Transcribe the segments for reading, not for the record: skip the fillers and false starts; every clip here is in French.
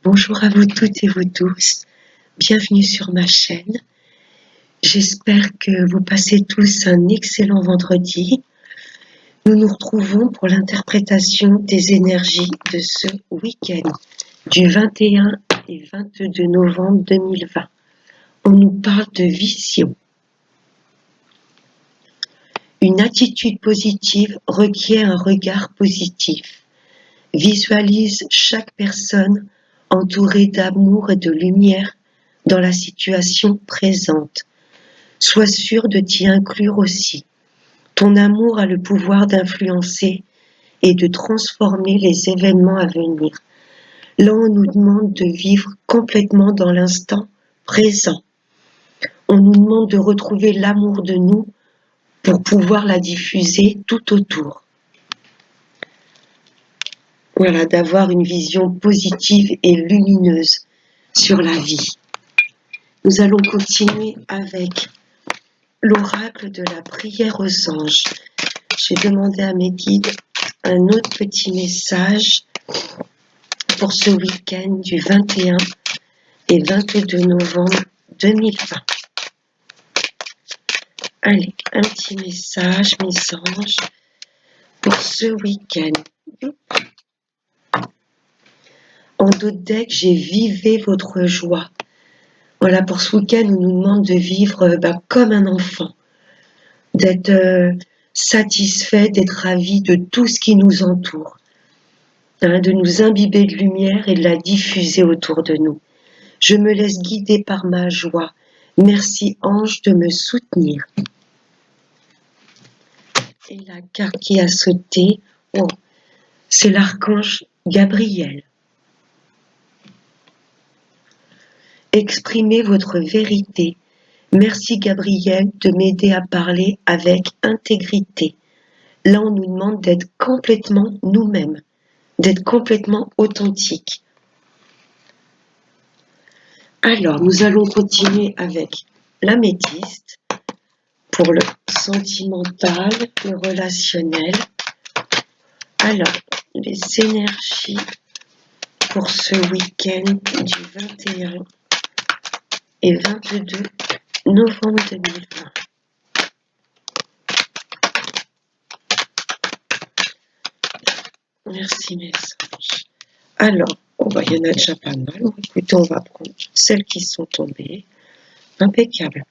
Bonjour à vous toutes et vous tous, bienvenue sur ma chaîne. J'espère que vous passez tous un excellent vendredi. Nous nous retrouvons pour l'interprétation des énergies de ce week-end du 21 et 22 novembre 2020. On nous parle de vision. Une attitude positive requiert un regard positif. Visualise chaque personne entourée d'amour et de lumière dans la situation présente. Sois sûr de t'y inclure aussi. Ton amour a le pouvoir d'influencer et de transformer les événements à venir. Là, on nous demande de vivre complètement dans l'instant présent. On nous demande de retrouver l'amour de nous pour pouvoir la diffuser tout autour. Voilà, d'avoir une vision positive et lumineuse sur la vie. Nous allons continuer avec l'oracle de la prière aux anges. J'ai demandé à mes guides un autre petit message pour ce week-end du 21 et 22 novembre 2020. Allez, un petit message, mes anges, pour ce week-end. En dos de deck, j'ai vivé votre joie. Voilà, pour ce week-end, on nous demande de vivre comme un enfant, d'être satisfait, d'être ravi de tout ce qui nous entoure, de nous imbiber de lumière et de la diffuser autour de nous. Je me laisse guider par ma joie. Merci ange de me soutenir. Et la carte qui a sauté, c'est l'archange Gabriel. Exprimez votre vérité. Merci Gabriel de m'aider à parler avec intégrité. Là, on nous demande d'être complètement nous-mêmes, d'être complètement authentique. Alors, nous allons continuer avec l'améthyste pour le sentimental, le relationnel. Alors, les énergies pour ce week-end du 21 et 22 novembre 2020. Merci mes anges. Alors, il y en a déjà pas mal. Écoutez, on va prendre celles qui sont tombées. Impeccable.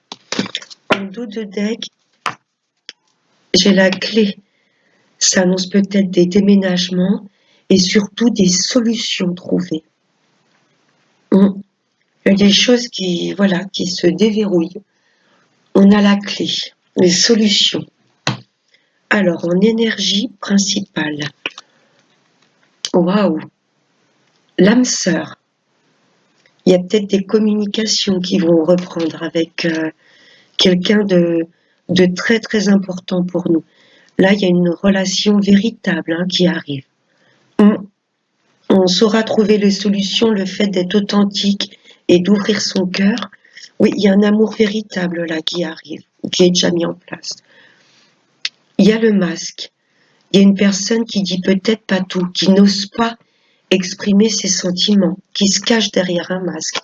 En dos de deck, j'ai la clé. Ça annonce peut-être des déménagements et surtout des solutions trouvées. Il y a des choses qui se déverrouillent. On a la clé, les solutions. Alors, en énergie principale, waouh, l'âme sœur. Il y a peut-être des communications qui vont reprendre avec quelqu'un de très très important pour nous. Là, il y a une relation véritable qui arrive. On saura trouver les solutions, le fait d'être authentique et d'ouvrir son cœur. Oui, il y a un amour véritable là qui arrive, qui est déjà mis en place. Il y a le masque. Il y a une personne qui dit peut-être pas tout, qui n'ose pas exprimer ses sentiments, qui se cache derrière un masque.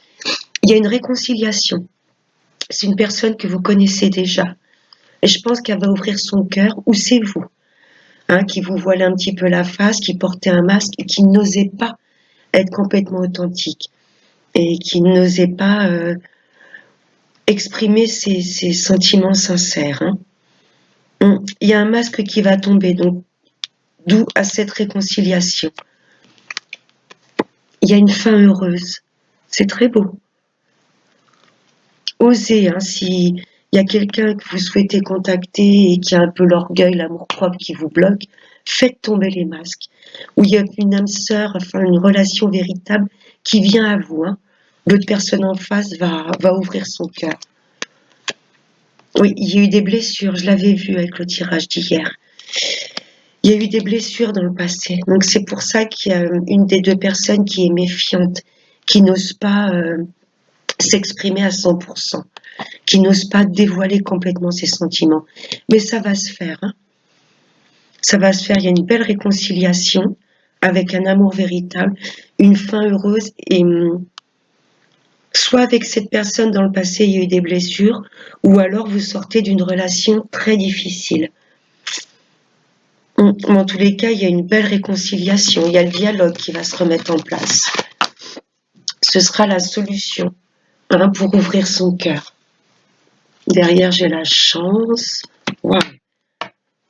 Il y a une réconciliation. C'est une personne que vous connaissez déjà. Et je pense qu'elle va ouvrir son cœur, ou c'est vous, qui vous voilez un petit peu la face, qui portait un masque et qui n'osait pas être complètement authentique et qui n'osait pas exprimer ses sentiments sincères. Il y a un masque qui va tomber, donc d'où à cette réconciliation. Il y a une fin heureuse. C'est très beau. Osez, s'il y a quelqu'un que vous souhaitez contacter et qui a un peu l'orgueil, l'amour-propre qui vous bloque, faites tomber les masques. Ou il y a une âme sœur, une relation véritable qui vient à vous. L'autre personne en face va ouvrir son cœur. Oui, il y a eu des blessures, je l'avais vu avec le tirage d'hier. Il y a eu des blessures dans le passé. Donc c'est pour ça qu'il y a une des deux personnes qui est méfiante, qui n'ose pas s'exprimer à 100%, qui n'ose pas dévoiler complètement ses sentiments. Mais ça va se faire. Ça va se faire, il y a une belle réconciliation avec un amour véritable, une fin heureuse et soit avec cette personne dans le passé il y a eu des blessures, ou alors vous sortez d'une relation très difficile. Dans tous les cas, il y a une belle réconciliation, il y a le dialogue qui va se remettre en place. Ce sera la solution pour ouvrir son cœur. Derrière, j'ai la chance. Wow.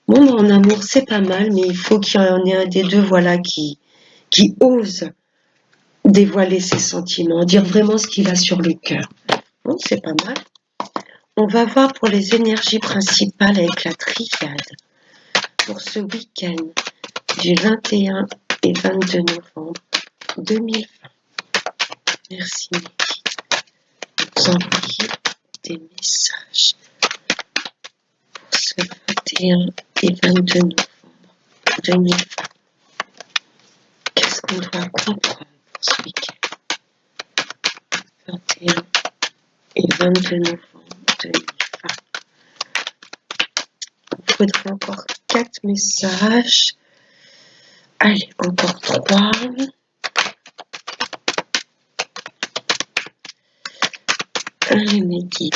Bon, en amour, c'est pas mal, mais il faut qu'il y en ait un des deux, voilà, qui ose dévoiler ses sentiments, dire vraiment ce qu'il a sur le cœur. Bon, c'est pas mal. On va voir pour les énergies principales avec la triade pour ce week-end du 21 et 22 novembre 2020. Merci Niki de nous envoyer des messages pour ce 21 et 22 novembre 2020. Qu'est-ce qu'on doit comprendre pour ce week-end 21 et 22 novembre 2020. Il faudrait encore 4 messages. Allez, encore 3. Allez, mes guides.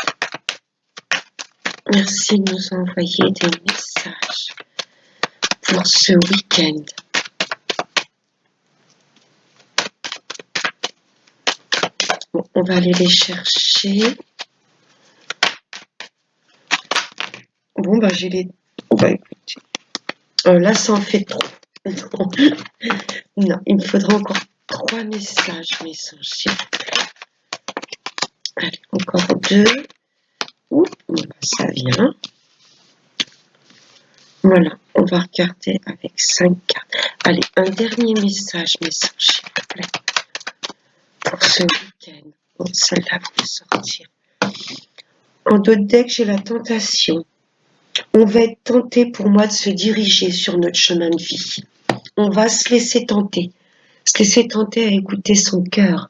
Merci de nous envoyer des messages pour ce week-end. Bon, on va aller les chercher. Bon, bah, j'ai les... Bah, écoutez. Là, ça en fait trop. Non, il me faudra encore 3 messages, s'il vous plaît. Allez, encore 2. Ouh, bah, ça vient. Voilà, on va regarder avec 5 cartes. Allez, un dernier message, s'il vous plaît. Pour ce week-end. Bon, celle-là va sortir. En dos de deck, j'ai la tentation. On va être tenté pour moi de se diriger sur notre chemin de vie. On va se laisser tenter à écouter son cœur.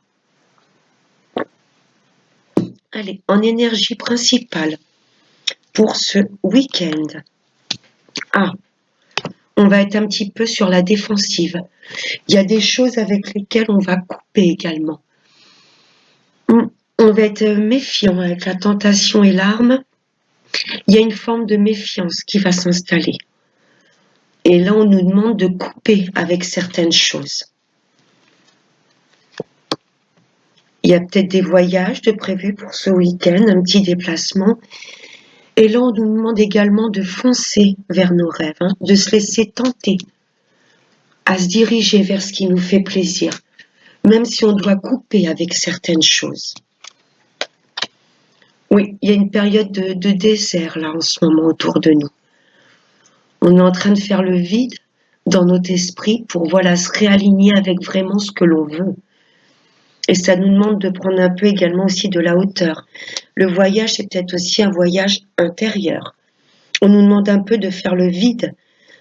Allez, en énergie principale pour ce week-end. On va être un petit peu sur la défensive. Il y a des choses avec lesquelles on va couper également. On va être méfiant avec la tentation et l'arme. Il y a une forme de méfiance qui va s'installer. Et là, on nous demande de couper avec certaines choses. Il y a peut-être des voyages de prévus pour ce week-end, un petit déplacement. Et là, on nous demande également de foncer vers nos rêves, de se laisser tenter à se diriger vers ce qui nous fait plaisir, même si on doit couper avec certaines choses. Oui, il y a une période de désert là en ce moment autour de nous. On est en train de faire le vide dans notre esprit pour se réaligner avec vraiment ce que l'on veut. Et ça nous demande de prendre un peu également aussi de la hauteur. Le voyage, c'est peut-être aussi un voyage intérieur. On nous demande un peu de faire le vide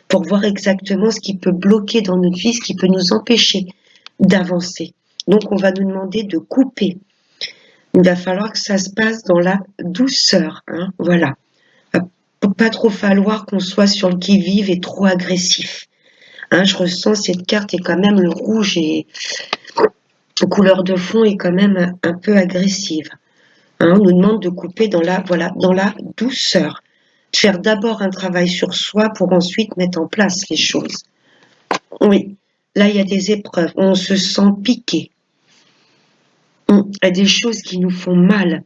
pour voir exactement ce qui peut bloquer dans notre vie, ce qui peut nous empêcher d'avancer. Donc, on va nous demander de couper. Il va falloir que ça se passe dans la douceur. Voilà. Il ne va pas trop falloir qu'on soit sur le qui-vive et trop agressif. Je ressens cette carte et quand même le rouge et couleur de fond est quand même un peu agressive. On nous demande de couper dans la douceur. De faire d'abord un travail sur soi pour ensuite mettre en place les choses. Oui, là il y a des épreuves, on se sent piqué. Il y a des choses qui nous font mal,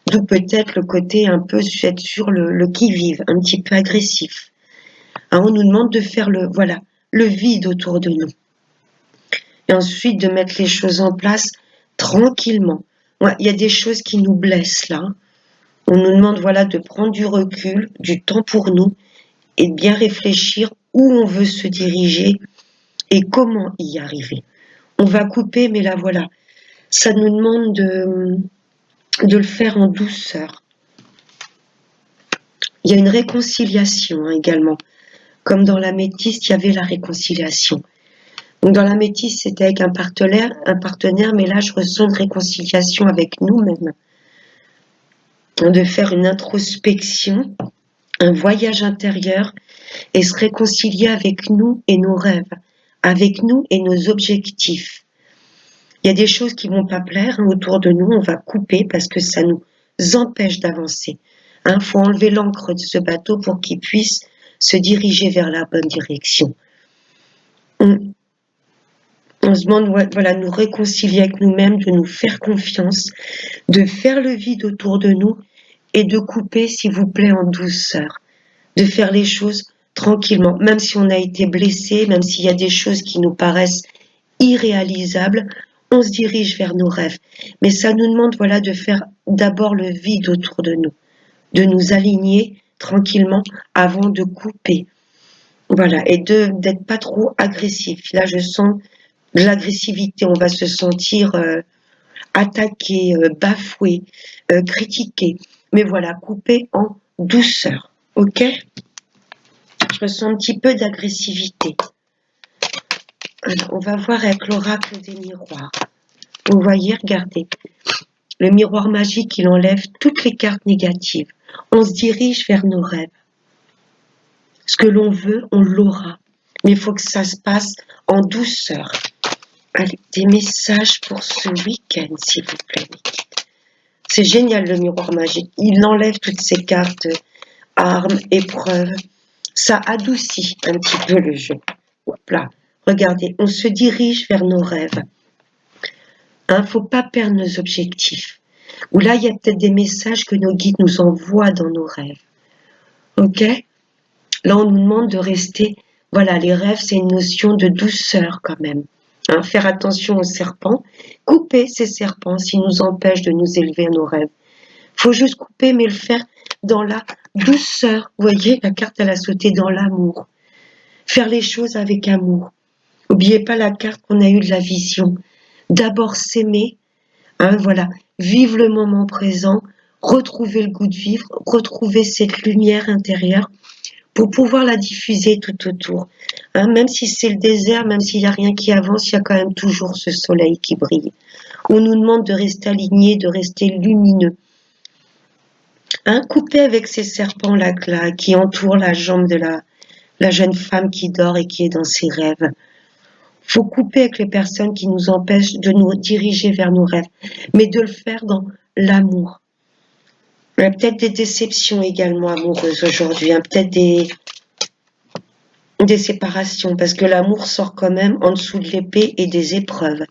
d'où peut-être le côté un peu sur le qui-vive, un petit peu agressif. On nous demande de faire le vide autour de nous. Et ensuite de mettre les choses en place tranquillement. Il y a des choses qui nous blessent là. On nous demande de prendre du recul, du temps pour nous et de bien réfléchir où on veut se diriger et comment y arriver. On va couper, mais là ça nous demande de le faire en douceur. Il y a une réconciliation également. Comme dans l'améthyste, il y avait la réconciliation. Donc dans l'améthyste, c'était avec un partenaire, mais là je ressens une réconciliation avec nous-mêmes. De faire une introspection, un voyage intérieur et se réconcilier avec nous et nos rêves, avec nous et nos objectifs. Il y a des choses qui vont pas plaire autour de nous, on va couper parce que ça nous empêche d'avancer. Faut enlever l'ancre de ce bateau pour qu'il puisse se diriger vers la bonne direction. On se demande, voilà, nous réconcilier avec nous-mêmes, de nous faire confiance, de faire le vide autour de nous et de couper, s'il vous plaît, en douceur, de faire les choses tranquillement, même si on a été blessé, même s'il y a des choses qui nous paraissent irréalisables, on se dirige vers nos rêves. Mais ça nous demande, voilà, de faire d'abord le vide autour de nous, de nous aligner tranquillement avant de couper. Voilà, et d'être pas trop agressif. Là, je sens de l'agressivité, on va se sentir attaqué, bafoué, critiqué. Mais voilà, couper en douceur, ok? Je ressens un petit peu d'agressivité. Alors, on va voir avec l'oracle des miroirs. Vous voyez, regardez. Le miroir magique, il enlève toutes les cartes négatives. On se dirige vers nos rêves. Ce que l'on veut, on l'aura. Mais il faut que ça se passe en douceur. Allez, des messages pour ce week-end, s'il vous plaît. C'est génial, le miroir magique. Il enlève toutes ces cartes, armes, épreuves. Ça adoucit un petit peu le jeu. Hop là. Regardez, on se dirige vers nos rêves. Faut pas perdre nos objectifs. Ou là, il y a peut-être des messages que nos guides nous envoient dans nos rêves. Ok? Là, on nous demande de rester. Voilà, les rêves, c'est une notion de douceur quand même. Faire attention aux serpents. Couper ces serpents s'ils nous empêchent de nous élever à nos rêves. Faut juste couper, mais le faire dans la douceur. Vous voyez, la carte, elle a sauté dans l'amour. Faire les choses avec amour. N'oubliez pas la carte qu'on a eue de la vision. D'abord s'aimer, voilà, vivre le moment présent, retrouver le goût de vivre, retrouver cette lumière intérieure pour pouvoir la diffuser tout autour. Même si c'est le désert, même s'il n'y a rien qui avance, il y a quand même toujours ce soleil qui brille. On nous demande de rester alignés, de rester lumineux. Couper avec ces serpents-là qui entourent la jambe de la jeune femme qui dort et qui est dans ses rêves. Faut couper avec les personnes qui nous empêchent de nous diriger vers nos rêves, mais de le faire dans l'amour. Il y a peut-être des déceptions également amoureuses aujourd'hui, peut-être des séparations, parce que l'amour sort quand même en dessous de l'épée et des épreuves.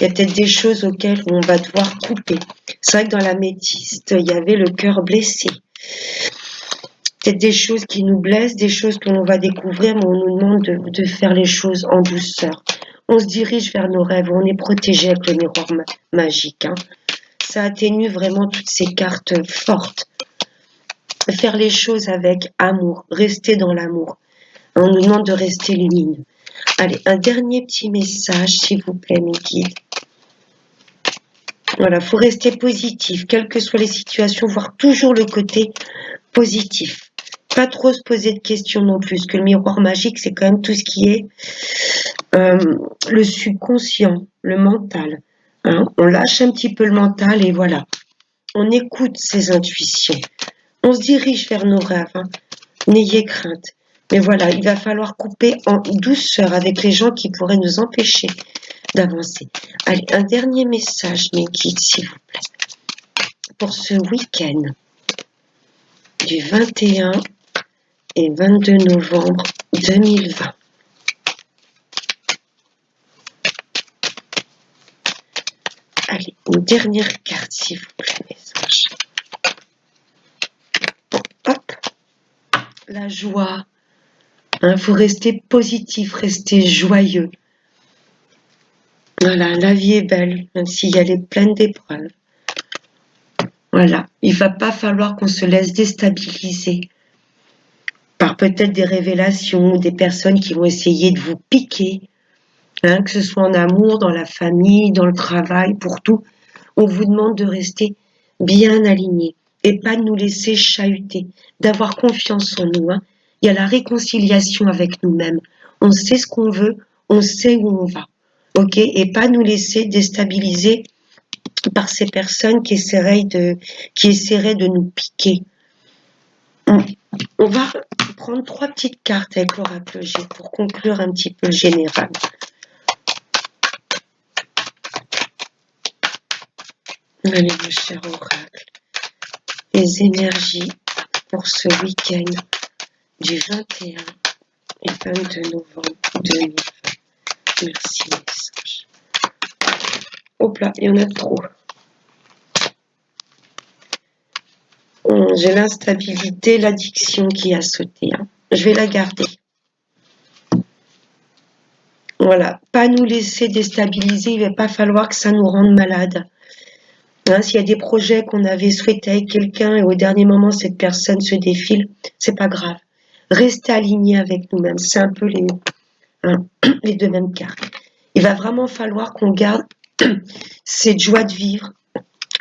Il y a peut-être des choses auxquelles on va devoir couper. C'est vrai que dans l'améthyste, il y avait le cœur blessé. Peut-être des choses qui nous blessent, des choses que l'on va découvrir, mais on nous demande de faire les choses en douceur. On se dirige vers nos rêves, on est protégé avec le miroir magique. Ça atténue vraiment toutes ces cartes fortes. Faire les choses avec amour, rester dans l'amour. On nous demande de rester lumineux. Allez, un dernier petit message, s'il vous plaît, mes guides. Voilà, faut rester positif, quelles que soient les situations, voir toujours le côté positif. Pas trop se poser de questions non plus, parce que le miroir magique, c'est quand même tout ce qui est le subconscient, le mental. On lâche un petit peu le mental et voilà. On écoute ses intuitions. On se dirige vers nos rêves. N'ayez crainte. Mais voilà, il va falloir couper en douceur avec les gens qui pourraient nous empêcher d'avancer. Allez, un dernier message, mes guides, s'il vous plaît. Pour ce week-end du 21 et 22 novembre 2020. Allez, une dernière carte, s'il vous plaît, message. Bon, hop. La joie. Faut rester positif, rester joyeux. Voilà, la vie est belle, même si elle est pleine d'épreuves. Voilà, il va pas falloir qu'on se laisse déstabiliser par peut-être des révélations, des personnes qui vont essayer de vous piquer, que ce soit en amour, dans la famille, dans le travail, pour tout. On vous demande de rester bien aligné et pas de nous laisser chahuter, d'avoir confiance en nous. Il y a la réconciliation avec nous-mêmes. On sait ce qu'on veut, on sait où on va. Ok, et pas nous laisser déstabiliser par ces personnes qui essaieraient de nous piquer. On va prendre 3 petites cartes avec l'oracle G pour conclure un petit peu le général. Allez, mon cher oracle, les énergies pour ce week-end du 21 et 22 novembre 2020. Merci, message. Hop là, il y en a trop. J'ai l'instabilité, l'addiction qui a sauté. Hein. Je vais la garder. Voilà, pas nous laisser déstabiliser, il ne va pas falloir que ça nous rende malade. Hein, s'il y a des projets qu'on avait souhaités avec quelqu'un et au dernier moment cette personne se défile, c'est pas grave. Restez alignés avec nous-mêmes, c'est un peu les deux mêmes cartes. Il va vraiment falloir qu'on garde cette joie de vivre,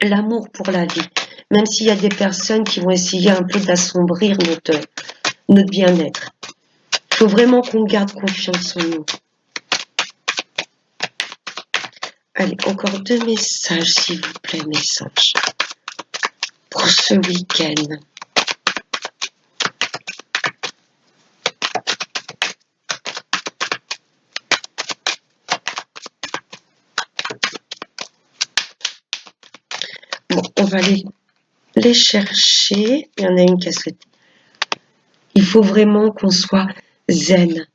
l'amour pour la vie, même s'il y a des personnes qui vont essayer un peu d'assombrir notre bien-être. Il faut vraiment qu'on garde confiance en nous. Allez, encore 2 messages, s'il vous plaît, messages, pour ce week-end. Bon, on va les chercher. Il y en a une qui a sauté. Il faut vraiment qu'on soit zen.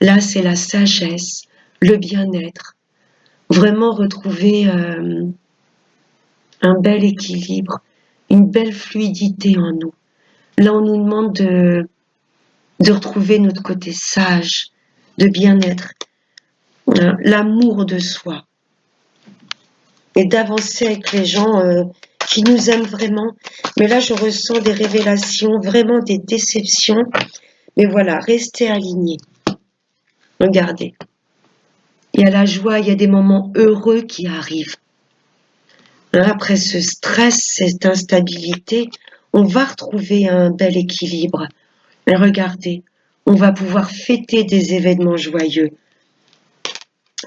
Là, c'est la sagesse, le bien-être. Vraiment retrouver un bel équilibre, une belle fluidité en nous. Là, on nous demande de retrouver notre côté sage, de bien-être, l'amour de soi. Et d'avancer avec les gens qui nous aiment vraiment. Mais là, je ressens des révélations, vraiment des déceptions. Mais voilà, restez alignés. Regardez. Il y a la joie, il y a des moments heureux qui arrivent. Après ce stress, cette instabilité, on va retrouver un bel équilibre. Et regardez, on va pouvoir fêter des événements joyeux.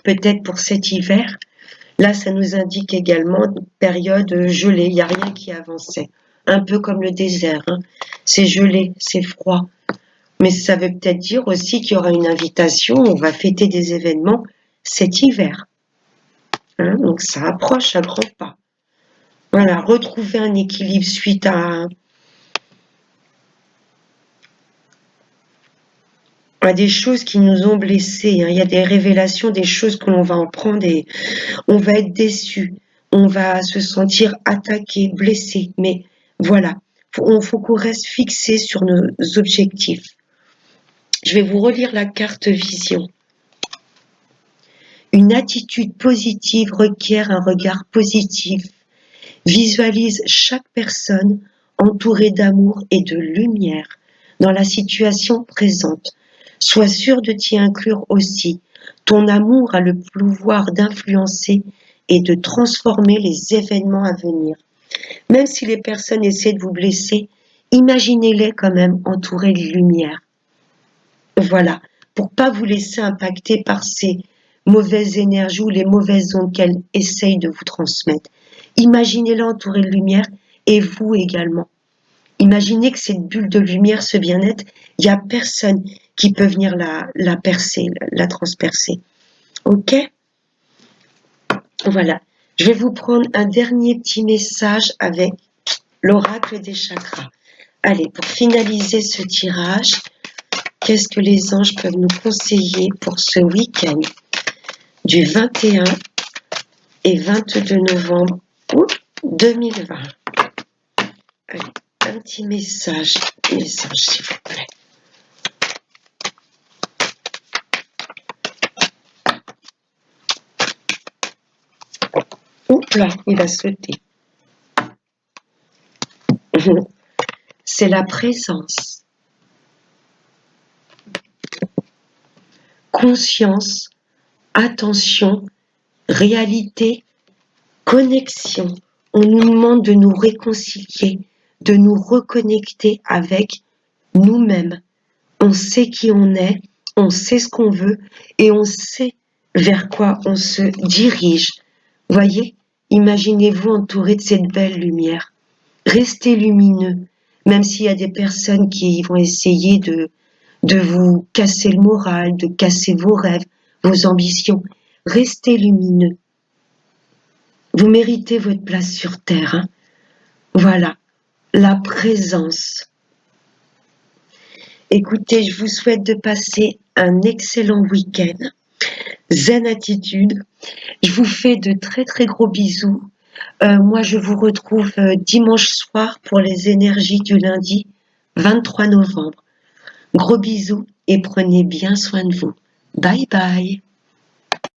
Peut-être pour cet hiver, là, ça nous indique également une période gelée. Il n'y a rien qui avançait. Un peu comme le désert. Hein. C'est gelé, c'est froid. Mais ça veut peut-être dire aussi qu'il y aura une invitation. On va fêter des événements cet hiver. Hein, donc ça approche à grands pas. Voilà, retrouver un équilibre suite à des choses qui nous ont blessés. Hein. Il y a des révélations, des choses que l'on va en prendre et on va être déçu. On va se sentir attaqué, blessé. Mais voilà, faut qu'on reste fixé sur nos objectifs. Je vais vous relire la carte vision. Une attitude positive requiert un regard positif. Visualise chaque personne entourée d'amour et de lumière dans la situation présente. Sois sûr de t'y inclure aussi. Ton amour a le pouvoir d'influencer et de transformer les événements à venir. Même si les personnes essaient de vous blesser, imaginez-les quand même entourées de lumière. Voilà, pour pas vous laisser impacter par ces mauvaises énergies ou les mauvaises ondes qu'elles essayent de vous transmettre. Imaginez-les entourées de lumière et vous également. Imaginez que cette bulle de lumière, ce bien-être, il n'y a personne qui peut venir la percer, la transpercer. Ok? Voilà. Je vais vous prendre un dernier petit message avec l'oracle des chakras. Allez, pour finaliser ce tirage, qu'est-ce que les anges peuvent nous conseiller pour ce week-end du 21 et 22 novembre 2020? Allez, un petit message s'il vous plaît. Oups là, il a sauté. C'est la présence. Conscience, attention, réalité, connexion. On nous demande de nous réconcilier, de nous reconnecter avec nous-mêmes. On sait qui on est, on sait ce qu'on veut et on sait vers quoi on se dirige. Voyez, imaginez-vous entouré de cette belle lumière. Restez lumineux, Même s'il y a des personnes qui vont essayer de vous casser le moral, de casser vos rêves, vos ambitions, restez lumineux. Vous méritez votre place sur Terre, hein. Voilà, la présence. Écoutez, je vous souhaite de passer un excellent week-end. Zen attitude. Je vous fais de très très gros bisous. Moi, je vous retrouve dimanche soir pour les énergies du lundi 23 novembre. Gros bisous et prenez bien soin de vous. Bye bye.